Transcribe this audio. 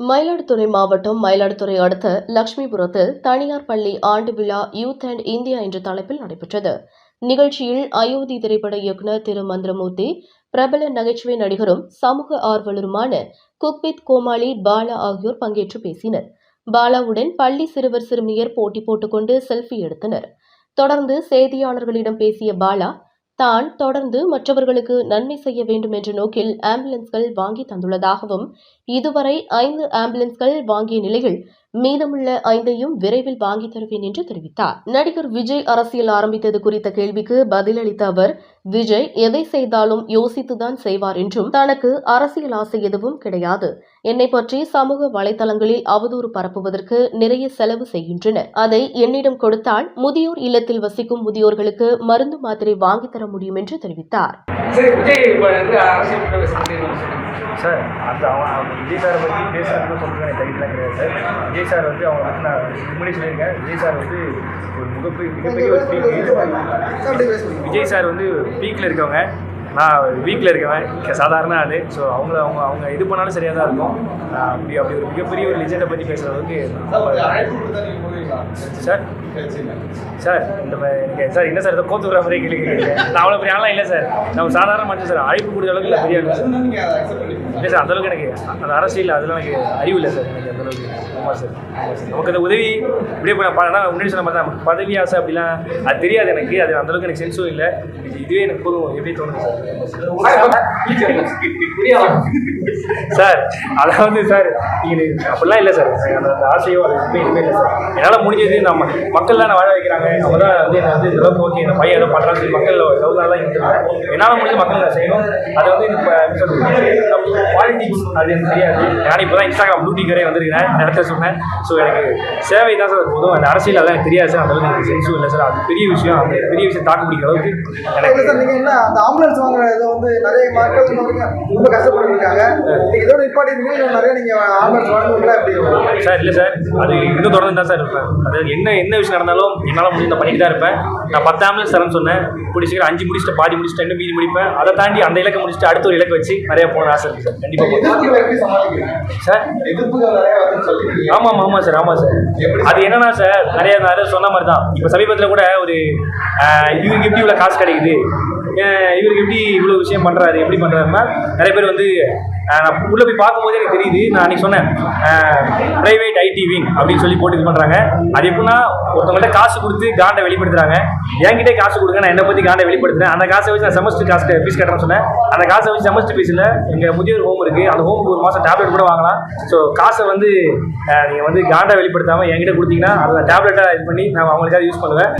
மயிலாடுதுறை மாவட்டம் மயிலாடுதுறை அடுத்த லட்சுமிபுரத்தில் தனியார் பள்ளி ஆண்டு விழா யூத் அண்ட் இந்தியா என்ற தலைப்பில் நடைபெற்றது. நிகழ்ச்சியில் அயோத்தி திரைப்பட இயக்குநர் திரு மந்திரமூர்த்தி, பிரபல நகைச்சுவை நடிகரும் சமூக ஆர்வலருமான குக்வித் கோமாளி பாலா ஆகியோர் பங்கேற்று பேசினர். பாலாவுடன் பள்ளி சிறுவர் சிறுமியர் போட்டி போட்டுக்கொண்டு செல்ஃபி எடுத்தனர். தொடர்ந்து செய்தியாளர்களிடம் பேசிய பாலா, தான் தொடர்ந்து மற்றவர்களுக்கு நன்மை செய்ய வேண்டும் என்ற நோக்கில் ஆம்புலன்ஸ்கள் வாங்கி தந்துள்ளதாகவும், இதுவரை 5 ஆம்புலன்ஸ்கள் வாங்கிய நிலையில் மீதமுள்ள 5ஐயும் விரைவில் வாங்கி தருவேன் என்று தெரிவித்தார். நடிகர் விஜய் அரசியல் ஆரம்பித்தது குறித்த கேள்விக்கு பதிலளித்த அவர், விஜய் எதை செய்தாலும் யோசித்துதான் செய்வார் என்றும், தனக்கு அரசியல் ஆசை எதுவும் கிடையாது. என்னை பற்றி சமூக வலைதளங்களில் அவதூறு பரப்புவதற்கு நிறைய செலவு செய்கின்றனர். அதை என்னிடம் கொடுத்தால் முதியோர் இல்லத்தில் வசிக்கும் முதியோர்களுக்கு மருந்து மாத்திரை வாங்கி தர முடியும் என்று தெரிவித்தார். சார், அந்த விஜய் சாரை பற்றி பேசுகிறதுன்னு சொல்கிறது எனக்கு தைரியெலாம் கிடையாது சார். விஜய் சார் வந்து அவங்க வந்து நான் முன்னாடி சொல்லியிருக்கேன், விஜய் சார் வந்து ஒரு மிகப்பெரிய ஒரு பீக். விஜய் சார் வந்து பீக்கில் இருக்கவங்க, நான் வீக்கில் இருக்கவன், சாதாரண ஆள். ஸோ அவங்க இது பண்ணாலும் சரியாக தான் இருக்கும். அப்படி ஒரு மிகப்பெரிய ஒரு லிஜெண்டை பற்றி பேசுகிற அளவுக்கு சார் எனக்கு சார் என்ன சார் ஏதோ கோத்து வர மாதிரி கேள்வி கேட்குறேன். நான் அவ்வளோ பெரிய ஆளாம் இல்லை சார். நம்ம சாதாரண மனுஷன் சார். அழைப்பு கொடுத்த அளவுக்கு இல்லை, பெரிய ஆள் சார். இல்லை சார், அந்தளவுக்கு எனக்கு அந்த அரசியல் அதெல்லாம் எனக்கு அறிவு இல்லை சார். எனக்கு அந்தளவுக்கு. ஆமாம் சார், நமக்கு அந்த உதவி இப்படியே நான் முன்னாடி சொன்ன மாதிரி தான் பதவி ஆசை அப்படிலாம் அது தெரியாது எனக்கு. அது அந்தளவுக்கு எனக்கு சென்ஸும் இல்லை. இதுவே எனக்கு போதும் எப்படி தோணுது சார். அதாவது சார், அப்படிலாம் இல்லை சார். அந்த ஆசையோ அது எதுவுமே இல்லை சார். என்னால் முடிஞ்சது நம்ம மக்கள் தான் வாழ வைக்கிறாங்க. அவங்க தான் வந்து என்ன வந்து இதெல்லாம் ஓகே, இந்த பையன் ஏதோ பண்ணுறான்னு சொல்லி மக்கள் எவ்வளோ தான் இருந்துருக்காங்க. என்னால் முடிஞ்சது மக்கள் நான் செய்யணும். அது வந்து இப்போ பாலிட்டிக்ஸ் அது எனக்கு தெரியாது. நான் இப்போ தான் இன்ஸ்டாகிராம் ப்ளூட்டிக்கரே வந்திருக்கிறேன், இந்த இடத்துல சொன்னேன். ஸோ எனக்கு சேவை தான் சார் போதும். அந்த அரசியல் அதெல்லாம் எனக்கு தெரியாது சார். அந்த அளவுக்கு எனக்கு சென்ஸும் இல்லை சார். அது பெரிய விஷயம். அந்த பெரிய விஷயம் தாக்கு பிடிக்கிற அளவுக்கு எனக்கு சார். நீங்கள் என்ன அந்த ஆம்புலன்ஸ் வாங்குற இதை வந்து நிறைய மக்கள் ரொம்ப கஷ்டப்பட்டுருக்காங்க. நீங்கள் இதோட நிப்பாட்டி நிறைய நீங்கள் ஆம்புலன்ஸ் வாங்குவீங்களா எப்படி சார்? இல்லை சார், அது இன்னும் தொடர்ந்து தான் சார் இருப்பேன். அது என்ன விஷயம் நடந்தாலும் என்னால் முடிஞ்சு நான் பண்ணிட்டு தான் இருப்பேன். நான் 10 ஆம்புலன்ஸ் தரேன்னு சொன்னேன். கூடிய சீக்கிரம் 5 முடிச்சுட்டு, பாதி முடிச்சுட்டு, இன்னும் மீதி முடிப்பேன். அதை தாண்டி அந்த இலக்கை முடிச்சுட்டு அடுத்த ஒரு இலக்கை வச்சு நிறைய போன ஆசை இருக்குது சார். கண்டிப்பாக சார். ஆமாம் சார். அது என்னன்னா சார், நிறைய நான் சொன்ன மாதிரி தான். இப்போ சமீபத்தில் கூட ஒரு இவருக்கு எப்படி இவ்வளோ காசு கிடைக்குது, இவருக்கு எப்படி இவ்வளோ விஷயம் பண்ணுறாரு, எப்படி பண்ணுறாருன்னா நிறைய பேர் வந்து நான் உள்ளே போய் பார்க்கும்போதே எனக்கு தெரியுது. நான் அன்றைக்கி சொன்னேன், ப்ரைவேட் ஐடி விங் அப்படின்னு சொல்லி போட்டு இது பண்ணுறாங்க. அது எப்படின்னா ஒருத்தவங்கள்ட்ட காசு கொடுத்து காண்டை வெளிப்படுத்துகிறாங்க. என்கிட்டே காசு கொடுங்க, நான் என்னை பற்றி காண்டை வெளிப்படுத்துகிறேன். அந்த காசை வச்சு நான் செமஸ்டர் காசு ஃபீஸ் கட்டுறேன்னு சொன்னேன். அந்த காசை வச்சு செமஸ்டர் ஃபீஸில் எங்கள் முதியோர் ஹோம் இருக்குது, அந்த ஹோமுக்கு ஒரு மாதம் டேப்லெட் கூட வாங்கலாம். ஸோ காசை வந்து நீங்கள் வந்து காண்டை வெளிப்படுத்தாமல் என்கிட்ட கொடுத்தீங்கன்னா அதை டேப்லெட்டாக இது பண்ணி நான் அவங்களுக்காக யூஸ் பண்ணுவேன்.